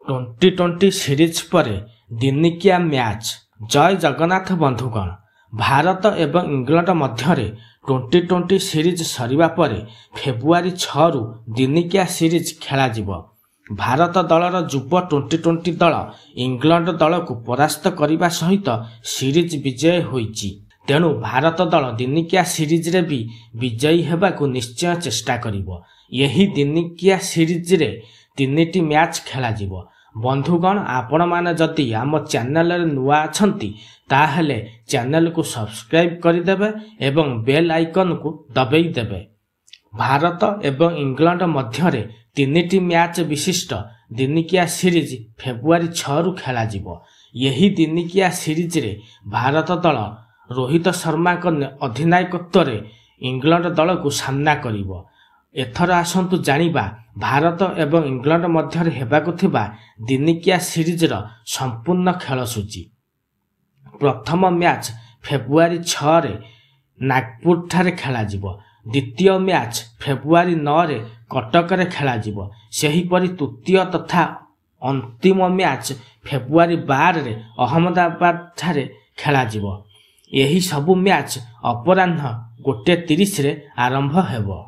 टी20 series पर दिनिकिया match. जय जगन्नाथ बंधुगण, भारत एवं इंग्लैंड मध्य टी20 सीरीज सरिबा पर फेब्रुआरी 6 रु दिनिकिया सीरीज खेला जिवो। भारत दलर युव टी20 दल इंग्लैंड दल को परास्त करने सहित सीरीज विजय होईची। तेणु भारत दल दिनिकिया सीरीज रे भी विजयी हेबाकु निश्चय चेष्टा करिवो। यही दिनिकिया सीरीज रे 3टी मैच खेला जिवो। बंधुगण, आपण माने जदि आम चैनल रे नुआ अछंती ताहेले चैनल को सब्सक्राइब करिदेबे एवं बेल आइकन को दबेई देबे। भारत एवं इंग्लैंड मध्य 3टी मैच विशिष्ट दिनिकिया सीरीज फेब्रुआरी 6 रु खेला जिवो। यही दिनिकिया सीरीज रे भारत दल रोहित शर्मा अधिनायकत्व रे इंग्लैंड दल को सामना करिवो। एथर आसंतु जानिबा भारत एवं इंग्लैंड मध्य हेबाकु थिबा दिनिकिया सीरीज रो संपूर्ण खेल सूची। प्रथम मैच फेब्रुआरी 6 रे नागपुर ठारे खेला जिवो। द्वितीय मैच फेब्रुआरी 9 रे कटक रे खेला जिवो। सेही परि तृतीय तथा अंतिम मैच फेब्रुआरी 12 रे अहमदाबाद ठारे खेला जिवो। यही सबु मैच अपराह्न 1:30 रे आरंभ हेबो।